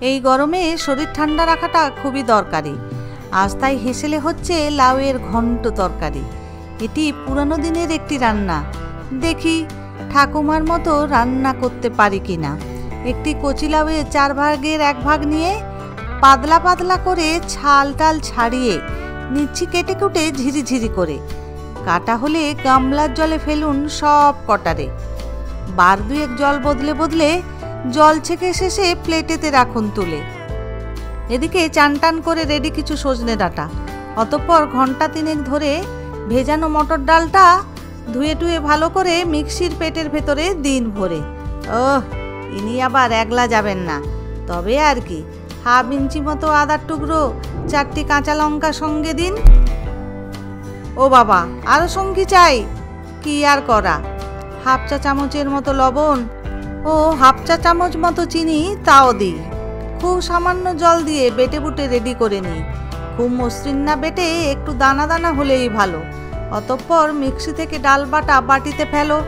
এই গরমে শরীর ঠান্ডা রাখাটা খুবই দরকারি। আজ তাই হেসেলে হচ্ছে লাউয়ের ঘন্ট তরকারি। এটি পুরানো দিনের একটি রান্না। দেখি ঠাকুমার মতো রান্না করতে পারি কিনা। একটি কচি লাউয়ে 4 ভাগের 1 ভাগ নিয়ে পাতলা পাতলা করে ছাল টাল ছাড়িয়ে নিচ্ছি কেটে কুটে ঝিরিঝিরি করে। কাটা হলে গামলার জলে ফেলুন সব কটারে। বার 2 জল বদলে বদলে জল ছেঁকে শেষে প্লেটেতে রাখুন তুলে। এদিকে চান টান করে রেডি কিছু সজনে ডাঁটা। অতঃপর ঘন্টা 3 ধরে ভেজানো মটর ডালটা ধুয়ে টুয়ে ভালো করে মিক্সির পেটের ভেতরে দিন ভরে। ইনি আবার একলা যাবেন না, তবে আর কি 1/2 ইঞ্চি মতো আদার টুকরো, 4টি কাঁচা লঙ্কা সঙ্গে দিন। ও বাবা, আরও সঙ্গী চাই? কি আর করা, 1/2 চা চামচের মতো লবণ ও 1/2 চা চামচ মতো চিনি তাও দিই। খুব সামান্য জল দিয়ে বেটে বুটে রেডি করে নিই। খুব মসৃণ না বেটে একটু দানা দানা হলেই ভালো। অতঃপর মিক্সি থেকে ডাল বাটা বাটিতে ফেলো।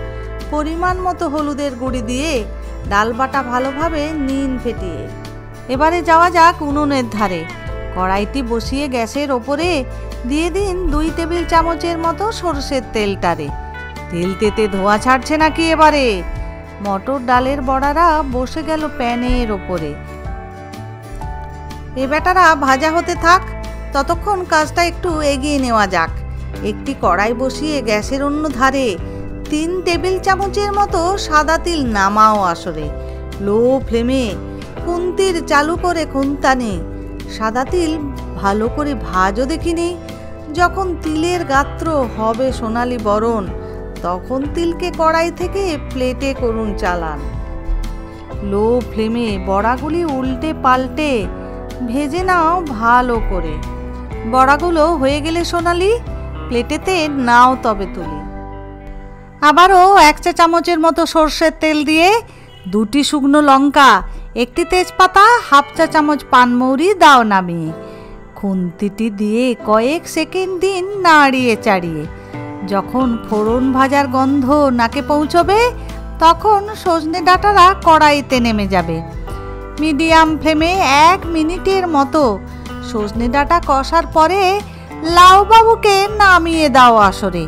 পরিমাণ মতো হলুদের গুঁড়ি দিয়ে ডাল বাটা ভালোভাবে নিন ফেটিয়ে। এবারে যাওয়া যাক উনুনের ধারে। কড়াইটি বসিয়ে গ্যাসের ওপরে দিয়ে দিন 2 টেবিল চামচের মতো সরষের তেলটারে। তেল তেতে ধোয়া ছাড়ছে নাকি এবারে? মটর ডালের বড়ারা বসে গেল প্যানের ওপরে। এ বেটারা ভাজা হতে থাক, ততক্ষণ কাজটা একটু এগিয়ে নেওয়া যাক। একটি কড়াই বসিয়ে গ্যাসের অন্য ধারে 3 টেবিল চামচের মতো সাদা তিল নামাও আসরে। লো ফ্লেমে খুন্তির চালু করে খুন্তানে সাদা তিল ভালো করে ভাজও দেখিনি। যখন তিলের গাত্র হবে সোনালি বরণ, তখন তিলকে কড়াই থেকে প্লেটে করুন চালান। লো ফ্লেমে বড়াগুলি উল্টে পাল্টে ভেজে নাও ভালো করে। বড়াগুলো হয়ে গেলে সোনালি, প্লেটেতে নাও তবে তুলি। আবারও 1 চা চামচের মতো সর্ষের তেল দিয়ে 2টি শুকনো লঙ্কা, 1টি তেজপাতা, 1/2 চা চামচ পানমৌরি দাও নামিয়ে। খুন্তিটি দিয়ে কয়েক সেকেন্ড দিন নাড়িয়ে চাড়িয়ে। যখন ফোড়ন ভাজার গন্ধ নাকে পৌঁছবে, তখন সজনে ডাঁটারা কড়াইতে নেমে যাবে। মিডিয়াম ফ্লেমে 1 মিনিটের মতো সজনে ডাঁটা কষার পরে লাউ বাবুকে নামিয়ে দাও আসরে।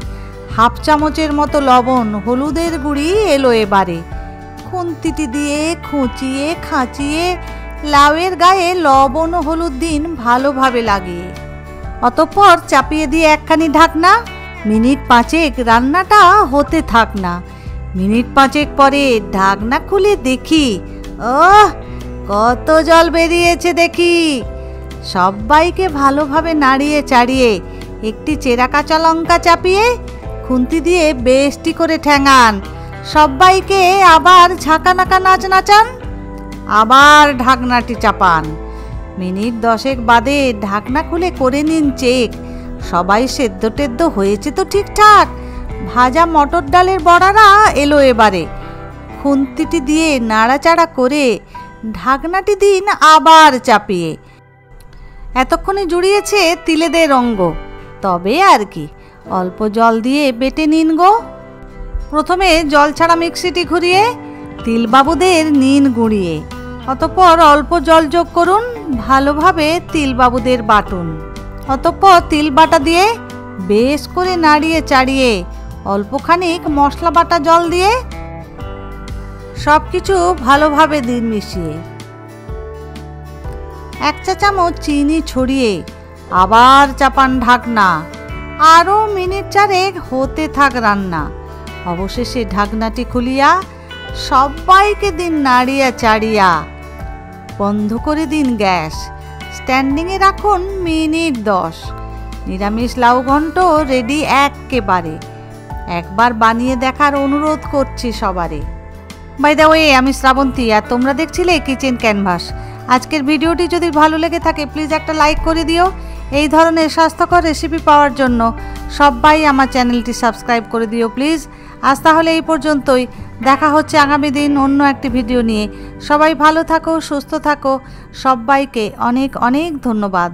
1/2 চামচের মতো লবণ, হলুদের গুঁড়ি এলো এবারে। খুন্তিটি দিয়ে খুঁচিয়ে খাঁচিয়ে লাউয়ের গায়ে লবণ ও হলুদ দিন ভালোভাবে লাগিয়ে। অতঃপর চাপিয়ে দিয়ে একখানি ঢাকনা। মিনিট 5 রান্নাটা হতে থাক না। মিনিট 5 পরে ঢাকনা খুলে দেখি, কত জল বেরিয়েছে দেখি। সবাইকে ভালোভাবে নাড়িয়ে চাড়িয়ে একটি চেরা কাঁচা লঙ্কা চাপিয়ে খুন্তি দিয়ে বেশটি করে ঠ্যাঙান। সবাইকে আবার ঝাঁকানাকা নাচান। আবার ঢাকনাটি চাপান। মিনিট 10 বাদে ঢাকনা খুলে করে নিন চেক। সবাই সেদ্ধ টেদ্ধ হয়েছে তো ঠিকঠাক। ভাজা মটর ডালের বড়ারা এলো এবারে। খুন্তিটি দিয়ে নাড়াচাড়া করে ঢাকনাটি দিন আবার চাপিয়ে। এতক্ষণে জুড়িয়েছে তিলেদের অঙ্গ, তবে আর কি অল্প জল দিয়ে বেটে নিন গো। প্রথমে জল ছাড়া মিক্সিটি ঘুরিয়ে তিলবাবুদের নিন গুঁড়িয়ে। অতঃপর অল্প জল যোগ করুন, ভালোভাবে তিলবাবুদের বাটুন। অতঃপর তিল বাটা দিয়ে বেশ করে নাড়িয়ে চাড়িয়ে অল্পখানিক মশলা বাটা জল দিয়ে সব কিছু ভালোভাবে দিন মিশিয়ে। 1 চা চামচ চিনি ছড়িয়ে আবার চাপান ঢাকনা। আরও মিনিট 4 হতে থাক রান্না। অবশেষে ঢাকনাটি খুলিয়া সবাইকে দিন নাড়িয়া চাড়িয়া। বন্ধ করে দিন গ্যাস। স্ট্যান্ডিংয়ে রাখুন মিনিট 10। নিরামিষ লাউ ঘন্ট রেডি একেবারে। একবার বানিয়ে দেখার অনুরোধ করছি সবারে। বাই দ্য ওয়ে, আমি শ্রাবন্তী আর তোমরা দেখছিলে কিচেন ক্যানভাস। আজকের ভিডিওটি যদি ভালো লেগে থাকে প্লিজ একটা লাইক করে দিও। এই ধরনের স্বাস্থ্যকর রেসিপি পাওয়ার জন্য সবাই আমার চ্যানেলটি সাবস্ক্রাইব করে দিও প্লিজ। আজ তাহলে এই পর্যন্তই। দেখা হচ্ছে আগামী দিন অন্য একটি ভিডিও নিয়ে। সবাই ভালো থাকো, সুস্থ থাকো। সবাইকে অনেক অনেক ধন্যবাদ।